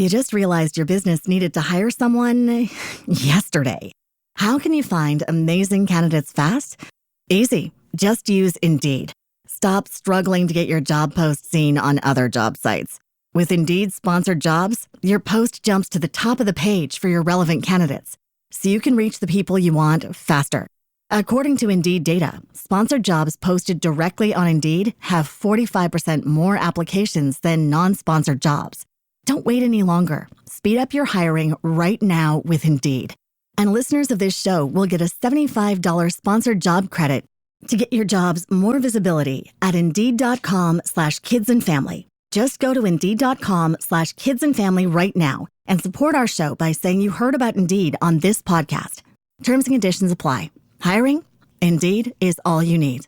You just realized your business needed to hire someone yesterday. How can you find amazing candidates fast? Easy. Just use Indeed. Stop struggling to get your job post seen on other job sites. With Indeed sponsored jobs, your post jumps to the top of the page for your relevant candidates, so you can reach the people you want faster. According to Indeed data, sponsored jobs posted directly on Indeed have 45% more applications than non-sponsored jobs. Don't wait any longer. Speed up your hiring right now with Indeed. And listeners of this show will get a $75 sponsored job credit to get your jobs more visibility at Indeed.com/kidsandfamily. Just go to Indeed.com/kidsandfamily right now and support our show by saying you heard about Indeed on this podcast. Terms and conditions apply. Hiring? Indeed is all you need.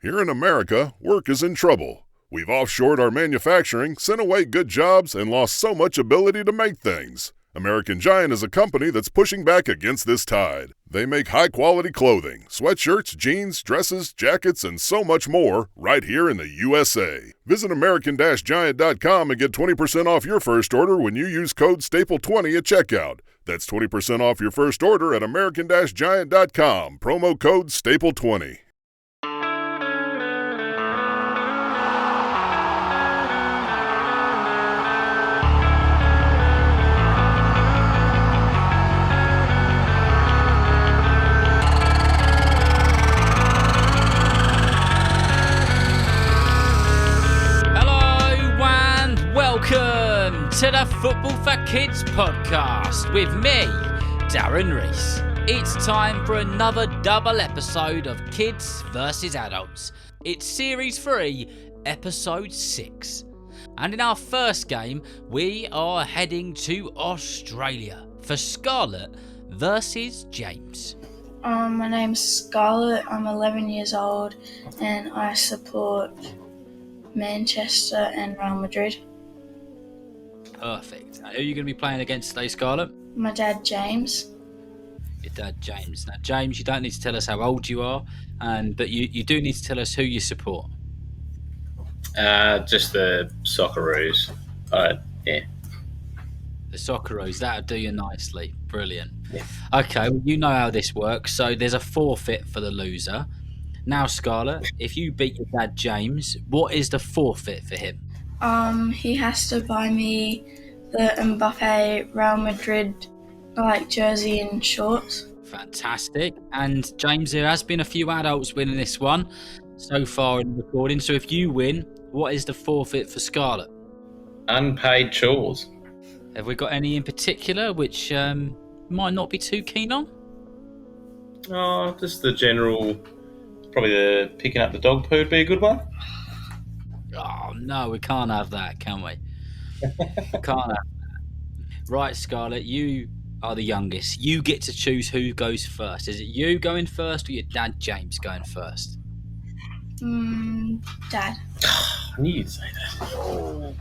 Here in America, work is in trouble. We've offshored our manufacturing, sent away good jobs, and lost so much ability to make things. American Giant is a company that's pushing back against this tide. They make high-quality clothing, sweatshirts, jeans, dresses, jackets, and so much more right here in the USA. Visit American-Giant.com and get 20% off your first order when you use code STAPLE20 at checkout. That's 20% off your first order at American-Giant.com. Promo code STAPLE20. To the Football for Kids podcast with me, Darren Reese. It's time for another double episode of Kids vs Adults. It's Series 3, Episode 6. And in our first game, we are heading to Australia for Scarlett versus James. My name's Scarlett, I'm 11 years old and I support Manchester and Real Madrid. Perfect. Who are you going to be playing against today, Scarlett? My dad, James. Your dad, James. Now, James, you don't need to tell us how old you are, but you do need to tell us who you support. Just the Socceroos. Yeah. The Socceroos, that'll do you nicely. Brilliant. Yeah. Okay, well, you know how this works, so there's a forfeit for the loser. Now, Scarlett, if you beat your dad, James, what is the forfeit for him? He has to buy me the Mbappe Real Madrid jersey and shorts. Fantastic. And James, there has been a few adults winning this one so far in the recording. So if you win, what is the forfeit for Scarlett? Unpaid chores. Have we got any in particular which might not be too keen on? Oh, just the general. Probably the picking up the dog poo would be a good one. Oh, no, we can't have that, can we? Can't have that. Right, Scarlett, you are the youngest. You get to choose who goes first. Is it you going first or your dad, James, going first? Dad. I knew you'd say that.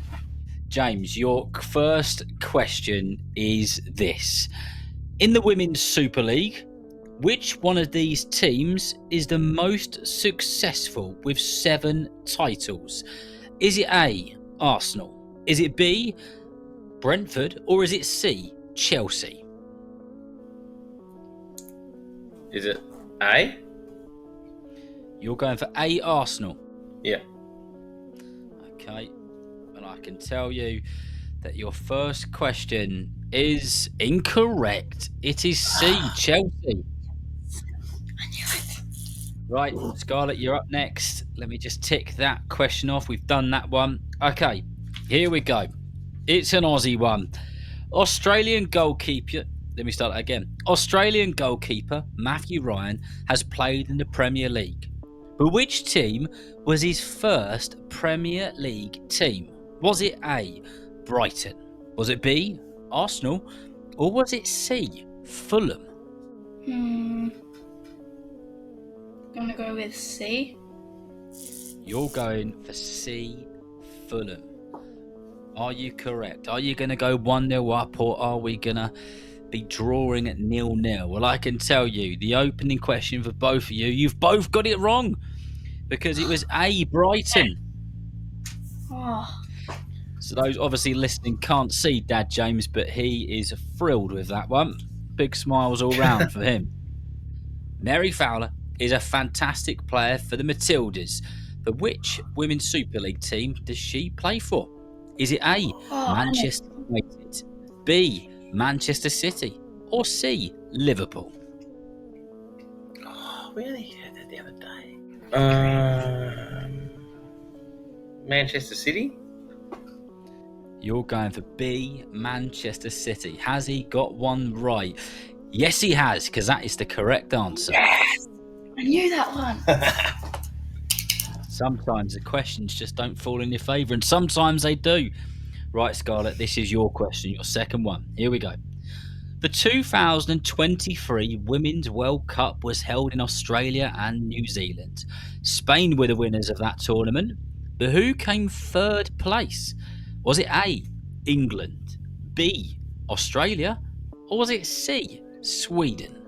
James, your first question is this. In the Women's Super League, which one of these teams is the most successful with 7 titles? Is it A, Arsenal? Is it B, Brentford? Or is it C, Chelsea? Is it A? You're going for A, Arsenal? Yeah. Okay. And I can tell you that your first question is incorrect. It is C, Chelsea. Right, Scarlett, you're up next. Let me just tick that question off. We've done that one. Okay, here we go. It's an Aussie one. Australian goalkeeper Matthew Ryan has played in the Premier League. But which team was his first Premier League team? Was it A, Brighton? Was it B, Arsenal? Or was it C, Fulham? I'm going to go with C. You're going for C, Fulham. Are you correct? Are you going to go 1-0 up, or are we going to be drawing at 0-0? Well, I can tell you, the opening question for both of you, you've both got it wrong, because it was A, Brighton. Oh. So those obviously listening can't see Dad James, but he is thrilled with that one. Big smiles all round for him. Mary Fowler is a fantastic player for the Matildas. But which Women's Super League team does she play for? Is it A, Manchester United, B, Manchester City, or C, Liverpool? Oh, we only heard that the other day. Manchester City? You're going for B, Manchester City. Has he got one right? Yes, he has, because that is the correct answer. Yes! I knew that one. Sometimes the questions just don't fall in your favour, and sometimes they do. Right, Scarlett, this is your question, your second one. Here we go. The 2023 Women's World Cup was held in Australia and New Zealand. Spain were the winners of that tournament, but who came third place? Was it A, England, B, Australia, or was it C, Sweden?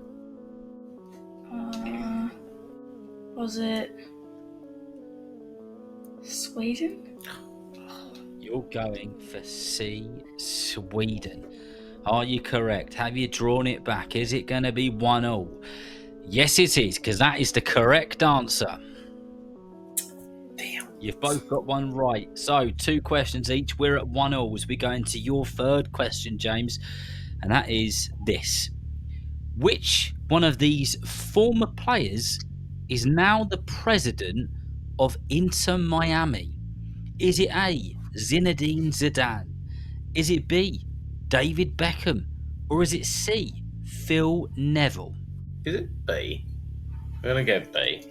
Was it Sweden? You're going for C, Sweden. Are you correct? Have you drawn it back? Is it going to be 1-0? Yes, it is, because that is the correct answer. Damn. You've both got one right. So, 2 questions each. We're at 1-0 as we go into your third question, James. And that is this. Which one of these former players is now the president of Inter Miami? Is it A, Zinedine Zidane? Is it B, David Beckham? Or is it C, Phil Neville? Is it B? I'm going to go B.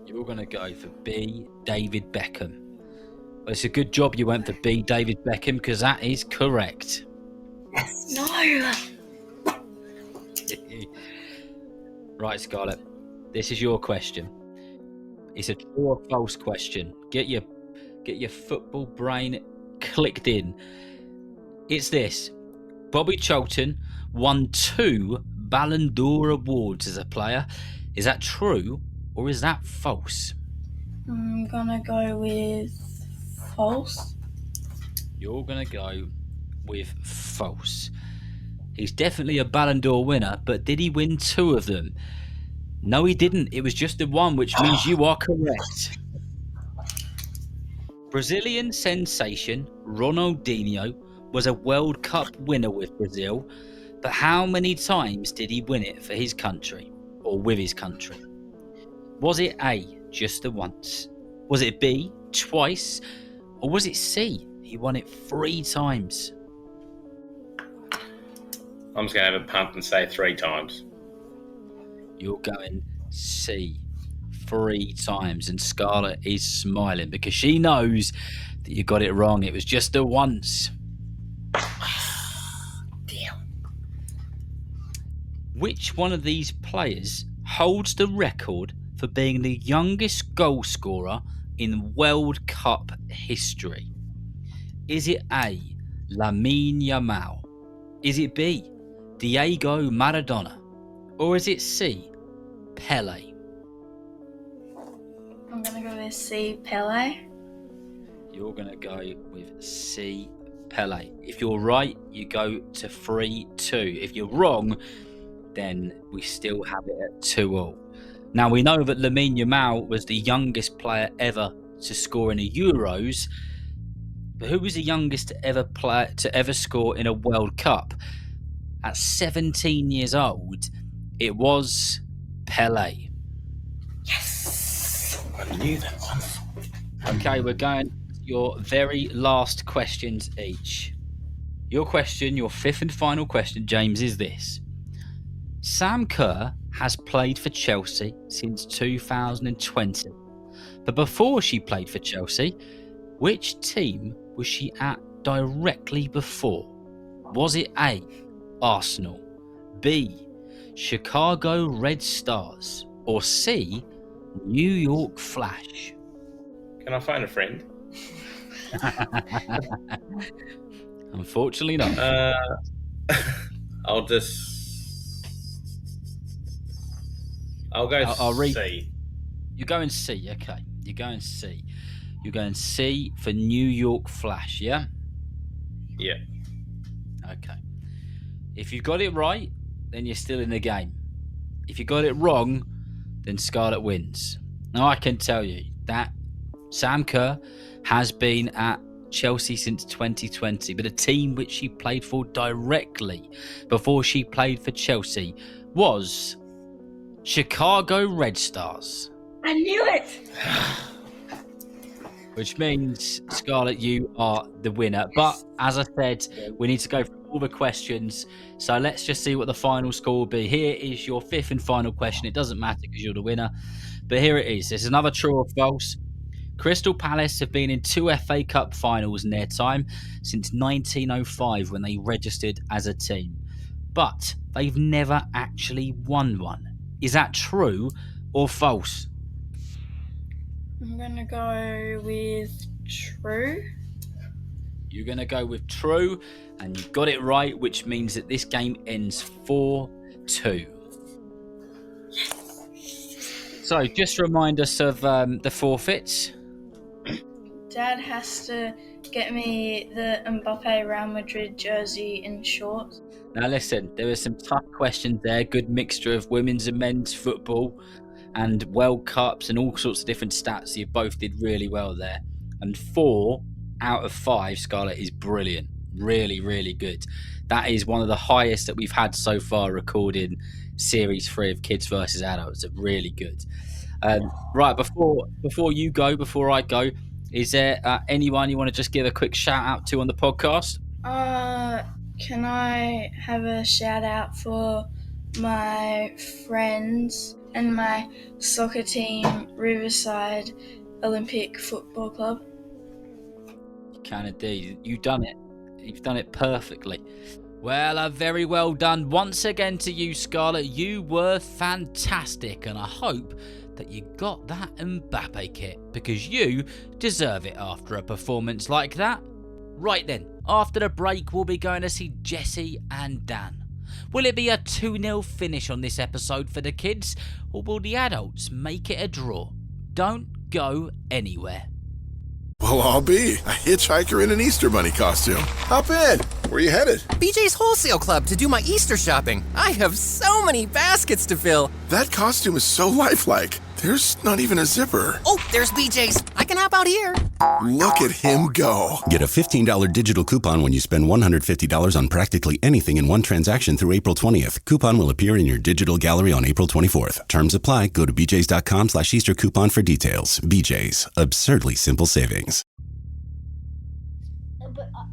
You're going to go for B, David Beckham. Well, it's a good job you went for B, David Beckham, because that is correct. No! Right, Scarlett, this is your question. It's a true or false question. Get your football brain clicked in. It's this. Bobby Charlton won 2 Ballon d'Or awards as a player. Is that true or is that false? I'm gonna go with false. You're going to go with false. He's definitely a Ballon d'Or winner, but did he win 2 of them? No, he didn't. It was just the one, which means you are correct. Brazilian sensation Ronaldinho was a World Cup winner with Brazil, but how many times did he win it for his country, or with his country? Was it A, just the once? Was it B, twice? Or was it C, he won it 3 times? I'm just going to have a punt and say 3 times. You're going C, 3 times, and Scarlett is smiling because she knows that you got it wrong. It was just the once. Damn. Which one of these players holds the record for being the youngest goal scorer in World Cup history? Is it A, Lamine Yamal? Is it B, Diego Maradona? Or is it C, Pele? I'm gonna go with C, Pele. You're going to go with C, Pele. If you're right, you go to 3-2. If you're wrong, then we still have it at 2-2. Now, we know that Lamine Yamal was the youngest player ever to score in the Euros, but who was the youngest player to ever score in a World Cup? At 17 years old, it was Pele. Yes! I knew that one. Okay, we're going to your very last questions each. Your question, your 5th and final question, James, is this. Sam Kerr has played for Chelsea since 2020. But before she played for Chelsea, which team was she at directly before? Was it A, Arsenal, B, Chicago Red Stars, or C, New York Flash? Can I phone a friend? Unfortunately not. I'll go I'll read. C. You're going C, okay. You're going C. You're going C for New York Flash, yeah? Yeah. Okay. If you got it right, then you're still in the game. If you got it wrong, then Scarlett wins. Now, I can tell you that Sam Kerr has been at Chelsea since 2020, but a team which she played for directly before she played for Chelsea was Chicago Red Stars. I knew it! Which means, Scarlett, you are the winner. But as I said, we need to go through all the questions. So let's just see what the final score will be. Here is your fifth and final question. It doesn't matter because you're the winner. But here it is. It's another true or false. Crystal Palace have been in 2 FA Cup finals in their time since 1905 when they registered as a team. But they've never actually won one. Is that true or false? I'm going to go with true. You're going to go with true, and you got it right, which means that this game ends 4-2. So, just remind us of the forfeits. Dad has to get me the Mbappe Real Madrid jersey in shorts. Now, listen, there were some tough questions there. Good mixture of women's and men's football and World Cups and all sorts of different stats. You both did really well there. And 4 out of 5, Scarlett, is brilliant. Really, really good. That is one of the highest that we've had so far recording Series 3 of Kids versus Adults. It's really good. Right, before I go, is there anyone you want to just give a quick shout out to on the podcast? Can I have a shout out for my friends and my soccer team, Riverside Olympic Football Club? You can indeed. You've done it. You've done it perfectly. Well, very well done once again to you, Scarlett. You were fantastic, and I hope that you got that Mbappe kit, because you deserve it after a performance like that. Right then, after the break, we'll be going to see Jessie and Dan. Will it be a 2-0 finish on this episode for the kids, or will the adults make it a draw? Don't go anywhere. Well, I'll be a hitchhiker in an Easter Bunny costume. Hop in. Where are you headed? BJ's Wholesale Club to do my Easter shopping. I have so many baskets to fill. That costume is so lifelike. There's not even a zipper. Oh, there's BJ's. I can hop out here. Look at him go. Get a $15 digital coupon when you spend $150 on practically anything in one transaction through April 20th. Coupon will appear in your digital gallery on April 24th. Terms apply. Go to bjs.com/Easter coupon for details. BJ's. Absurdly simple savings.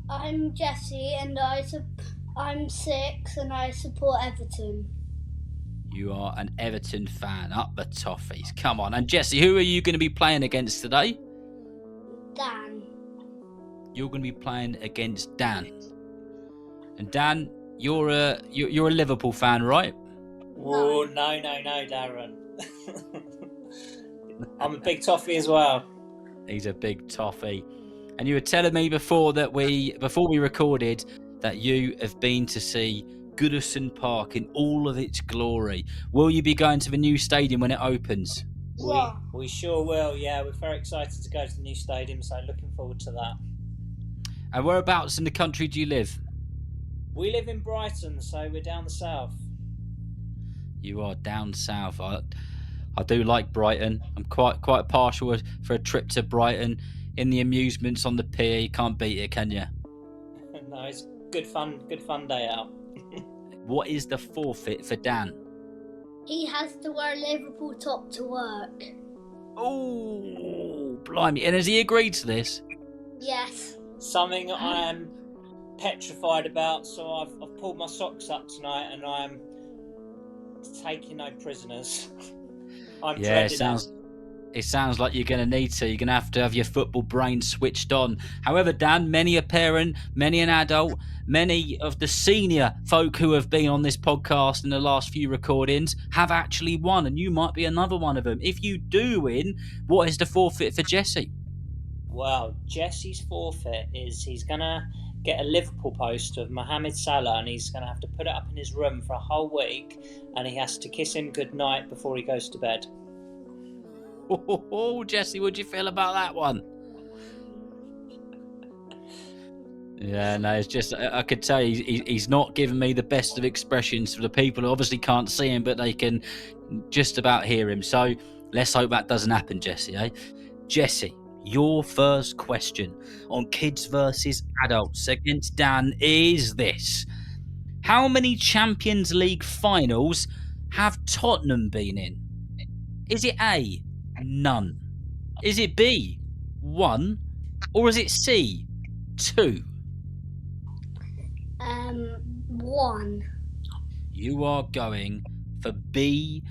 I'm Jessie and I'm 6 and I support Everton. You are an Everton fan. Up the Toffees. Come on. And Jessie, who are you going to be playing against today? Dan. You're going to be playing against Dan. And Dan, you're a Liverpool fan, right? Oh, no, Darren. I'm a big Toffee as well. He's a big Toffee. And you were telling me before we recorded that you have been to see Goodison Park in all of its glory. Will you be going to the new stadium when it opens? We sure will, yeah. We're very excited to go to the new stadium, so looking forward to that. And whereabouts in the country do you live? We live in Brighton, so we're down the south. You are down south. I do like Brighton. I'm quite partial for a trip to Brighton. In the amusements on the pier, you can't beat it, can you? No, it's good fun day out. What is the forfeit for Dan? He has to wear a Liverpool top to work. Oh, blimey. And has he agreed to this? Yes. Something I am petrified about, so I've pulled my socks up tonight and I'm taking no prisoners. I'm dreading It sounds like you're going to need to. You're going to have your football brain switched on. However, Dan, many a parent, many an adult, many of the senior folk who have been on this podcast in the last few recordings have actually won, and you might be another one of them. If you do win, what is the forfeit for Jessie? Well, Jesse's forfeit is he's going to get a Liverpool poster of Mohamed Salah and he's going to have to put it up in his room for a whole week, and he has to kiss him goodnight before he goes to bed. Oh, Jessie, what do you feel about that one? Yeah, no, it's just, I could tell he's not giving me the best of expressions for the people who obviously can't see him, but they can just about hear him. So let's hope that doesn't happen, Jesse, eh? Jesse, your first question on Kids versus Adults against Dan is this. How many Champions League finals have Tottenham been in? Is it A, none? Is it B, 1? Or is it C, 2? 1. You are going for B1.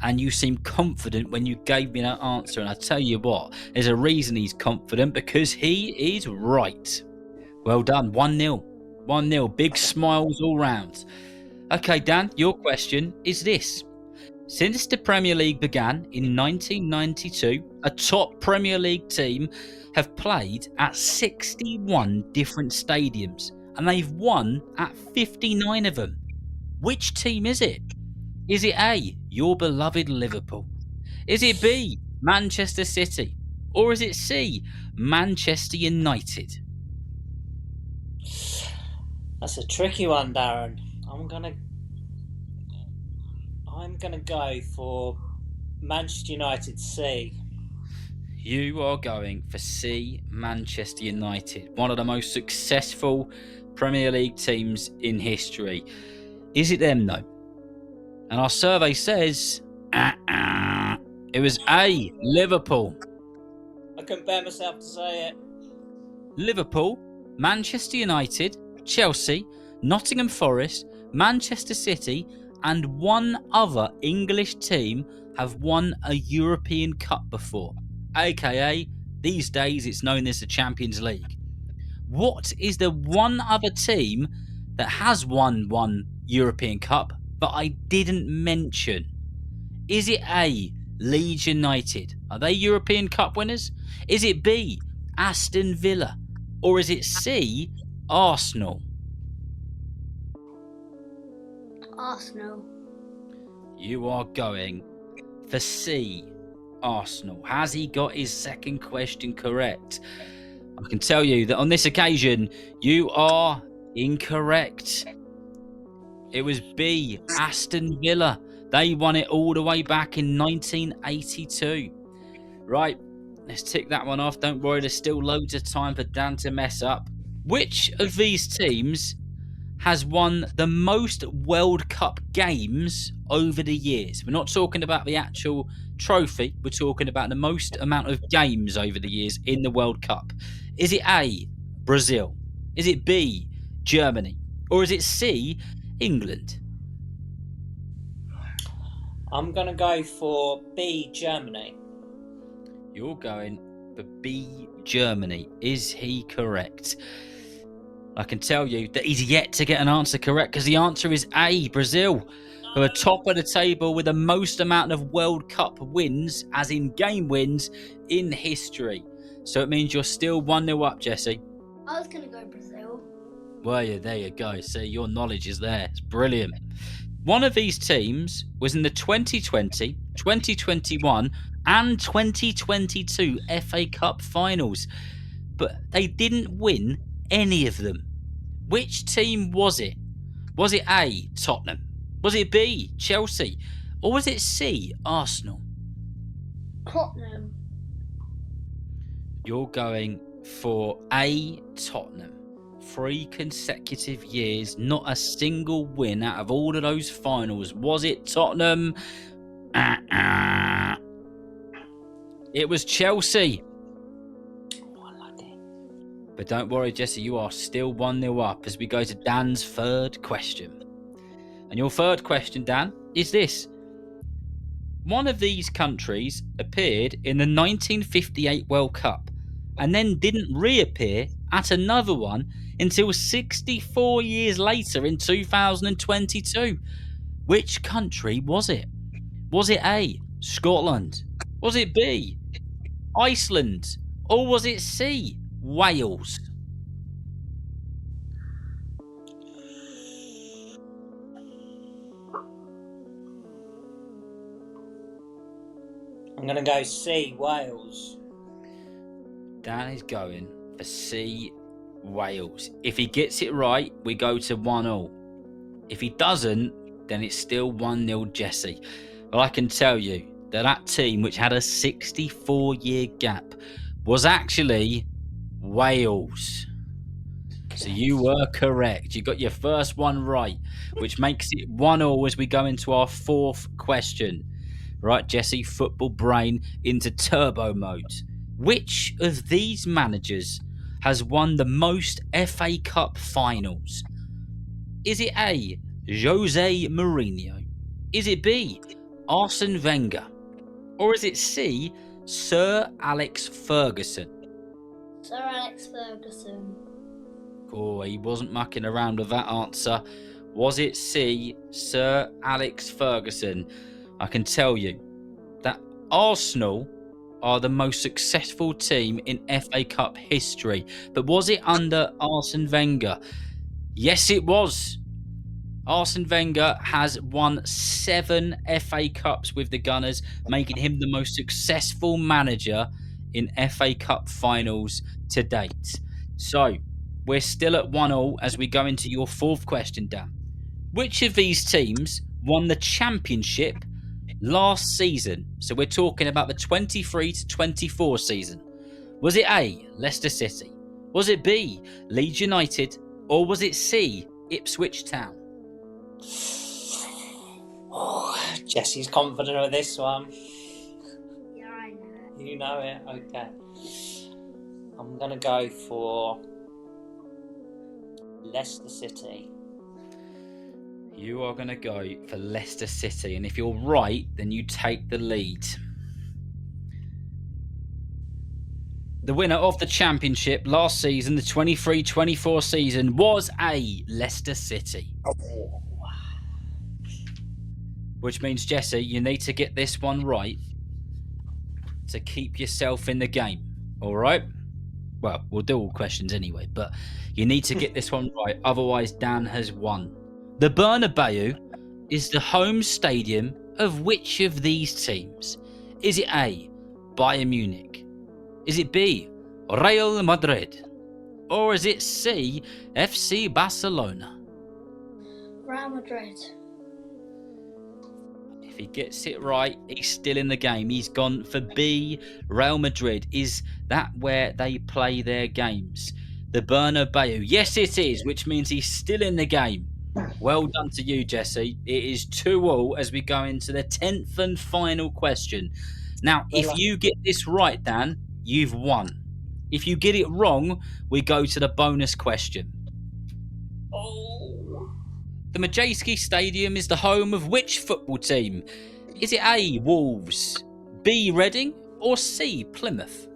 And you seem confident when you gave me that answer. And I tell you what, there's a reason he's confident, because he is right. Well done. 1-0. 1-0. Big smiles all round. Okay, Dan, your question is this. Since the Premier League began in 1992, a top Premier League team have played at 61 different stadiums, and they've won at 59 of them. Which team is it? Is it A, your beloved Liverpool? Is it B, Manchester City? Or is it C, Manchester United? That's a tricky one, Darren. I'm gonna go for Manchester United C. You are going for C, Manchester United, one of the most successful Premier League teams in history. Is it them, though? And our survey says it was A, Liverpool. I couldn't bear myself to say it. Liverpool, Manchester United, Chelsea, Nottingham Forest, Manchester City, and one other English team have won a European Cup before, aka these days it's known as the Champions League. What is the one other team that has won one European Cup but I didn't mention? Is it A, Leeds United? Are they European Cup winners? Is it B, Aston Villa? Or is it C, Arsenal? Arsenal. You are going for C, Arsenal. Has he got his second question correct? I can tell you that on this occasion, you are incorrect. It was B, Aston Villa. They won it all the way back in 1982. Right, let's tick that one off. Don't worry, there's still loads of time for Dan to mess up. Which of these teams has won the most World Cup games over the years? We're not talking about the actual trophy. We're talking about the most amount of games over the years in the World Cup. Is it A, Brazil? Is it B, Germany? Or is it C, England? I'm going to go for B, Germany. You're going for B, Germany. Is he correct? I can tell you that he's yet to get an answer correct, because the answer is A, Brazil, who are top of the table with the most amount of World Cup wins, as in game wins, in history. So it means you're still 1-0 up, Jesse. I was going to go Brazil. Well, yeah, there you go. See, your knowledge is there. It's brilliant. One of these teams was in the 2020, 2021 and 2022 FA Cup finals, but they didn't win any of them. Which team was it? Was it A, Tottenham? Was it B, Chelsea? Or was it C, Arsenal? Tottenham. You're going for A, Tottenham. 3 consecutive years, not a single win out of all of those finals. Was it Tottenham? It was Chelsea. But don't worry, Jesse, you are still 1-0 up as we go to Dan's third question. And your third question, Dan, is this. One of these countries appeared in the 1958 World Cup and then didn't reappear at another one until 64 years later in 2022. Which country was it? Was it A, Scotland? Was it B, Iceland? Or was it C, Wales? I'm going to go C, Wales. Dan is going for C, Wales. If he gets it right, we go to 1-1. If he doesn't, then it's still 1-0 Jesse. Well, I can tell you that team, which had a 64-year gap, was actually Wales. So you were correct. You got your first one right, which makes it 1-1 as we go into our fourth question. Right, Jesse, football brain into turbo mode. Which of these managers has won the most FA Cup finals? Is it A, Jose Mourinho? Is it B, Arsene Wenger? Or is it C, Sir Alex Ferguson? Sir Alex Ferguson. Oh, he wasn't mucking around with that answer. Was it C, Sir Alex Ferguson? I can tell you that Arsenal are the most successful team in FA Cup history. But was it under Arsene Wenger? Yes, it was. Arsene Wenger has won 7 FA Cups with the Gunners, making him the most successful manager in FA Cup finals to date. So, we're still at 1-1 as we go into your fourth question, Dan. Which of these teams won the championship last season? So we're talking about the 23-24 season. Was it A, Leicester City? Was it B, Leeds United? Or was it C, Ipswich Town? Oh, Jesse's confident with this one. Yeah, I know it. You know it, okay. I'm going to go for Leicester City. You are going to go for Leicester City. And if you're right, then you take the lead. The winner of the championship last season, the 23-24 season, was A, Leicester City. Oh. Which means, Jesse, you need to get this one right to keep yourself in the game. All right? Well, we'll do all questions anyway, but you need to get this one right. Otherwise, Dan has won. The Bernabeu is the home stadium of which of these teams? Is it A, Bayern Munich? Is it B, Real Madrid? Or is it C, FC Barcelona? Real Madrid. If he gets it right, he's still in the game. He's gone for B, Real Madrid. Is that where they play their games? The Bernabeu. Yes, it is, which means he's still in the game. Well done to you, Jesse. It is 2-2 as we go into the 10th and final question. Now, if you get this right, Dan, you've won. If you get it wrong, we go to the bonus question. The Madejski Stadium is the home of which football team? Is it A, Wolves, B, Reading, or C, Plymouth?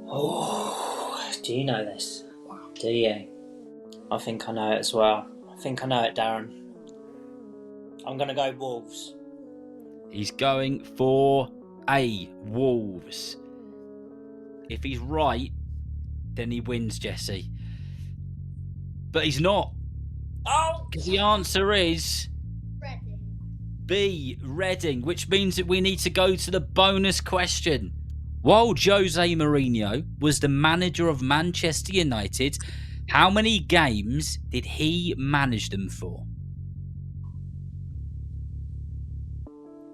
Oh, do you know this? Do you? I think I know it as well. I think I know it, Darren. I'm going to go Wolves. He's going for A, Wolves. If he's right, then he wins, Jesse. But he's not. Oh! Because the answer is Reading. B, Reading, which means that we need to go to the bonus question. While Jose Mourinho was the manager of Manchester United, how many games did he manage them for?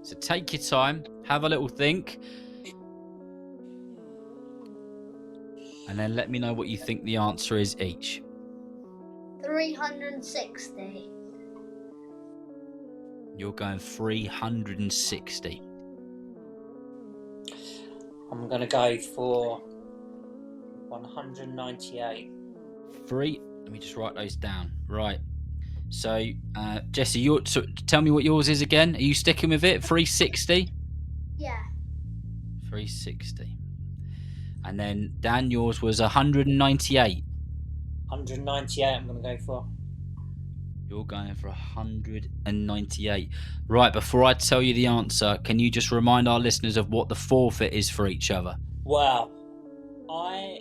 So take your time, have a little think, and then let me know what you think the answer is each. 360. You're going 360. I'm going to go for 198. Let me just write those down. Right. So, Jesse, tell me what yours is again. Are you sticking with it? 360? Yeah. 360. And then, Dan, yours was 198. 198 I'm going to go for. You're going for 198. Right, before I tell you the answer, can you just remind our listeners of what the forfeit is for each other? Well, I'm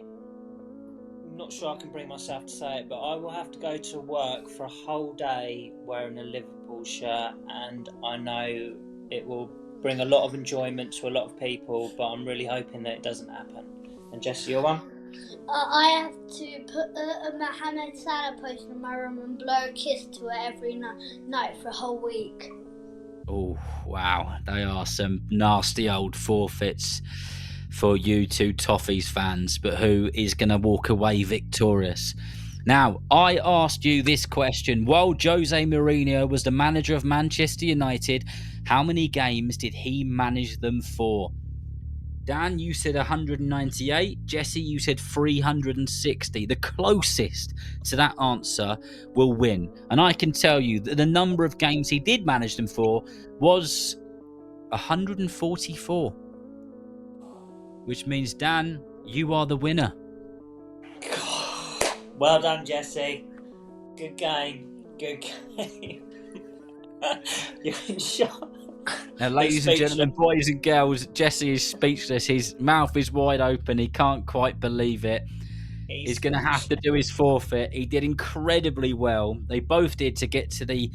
not sure I can bring myself to say it, but I will have to go to work for a whole day wearing a Liverpool shirt, and I know it will bring a lot of enjoyment to a lot of people, but I'm really hoping that it doesn't happen. And Jesse, your one? I have to put a Mohammed Salah poster in my room and blow a kiss to it every night for a whole week. Oh, wow. They are some nasty old forfeits for you two Toffees fans, but who is going to walk away victorious? Now, I asked you this question. While Jose Mourinho was the manager of Manchester United, how many games did he manage them for? Dan, you said 198. Jesse, you said 360. The closest to that answer will win. And I can tell you that the number of games he did manage them for was 144. Which means, Dan, you are the winner. Well done, Jesse. Good game. Good game. You're in shock. Now, ladies and gentlemen, boys and girls, Jesse is speechless. His mouth is wide open. He can't quite believe it. He's going to have to do his forfeit. He did incredibly well. They both did to get to the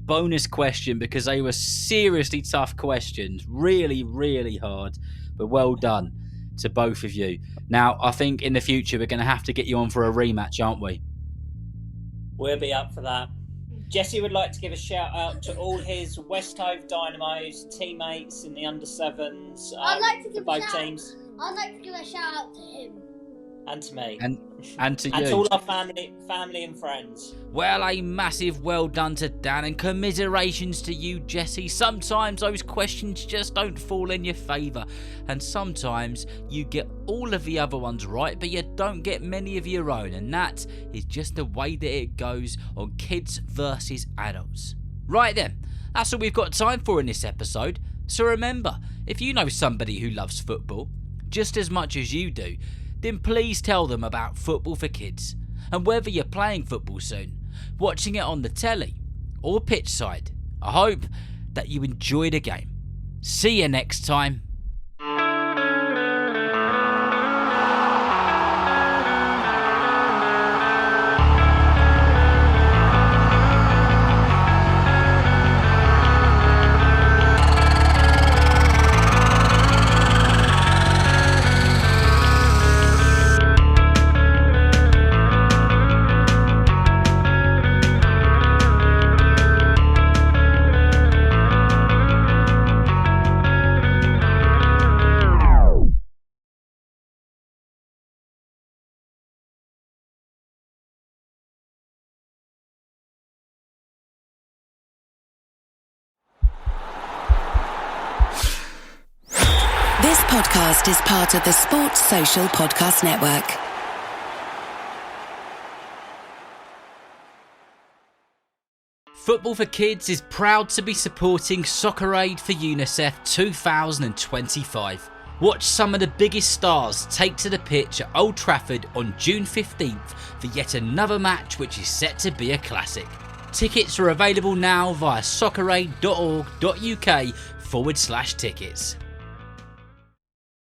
bonus question because they were seriously tough questions. Really, really hard. But well done to both of you. Now, I think in the future we're going to have to get you on for a rematch, aren't we? We'll be up for that. Jesse would like to give a shout out to all his West Hove Dynamos teammates in the under-7s. I'd like to give both a shout teams. I'd like to give a shout out to him. And to me. And to you. And to all our family and friends. Well, a massive well done to Dan and commiserations to you, Jesse. Sometimes those questions just don't fall in your favour. And sometimes you get all of the other ones right, but you don't get many of your own. And that is just the way that it goes on Kids versus Adults. Right then, that's all we've got time for in this episode. So remember, if you know somebody who loves football just as much as you do, then please tell them about Football for Kids. And whether you're playing football soon, watching it on the telly, or pitch side, I hope that you enjoy the game. See you next time. This podcast is part of the Sports Social Podcast Network. Football for Kids is proud to be supporting Soccer Aid for UNICEF 2025. Watch some of the biggest stars take to the pitch at Old Trafford on June 15th for yet another match which is set to be a classic. Tickets are available now via socceraid.org.uk/tickets.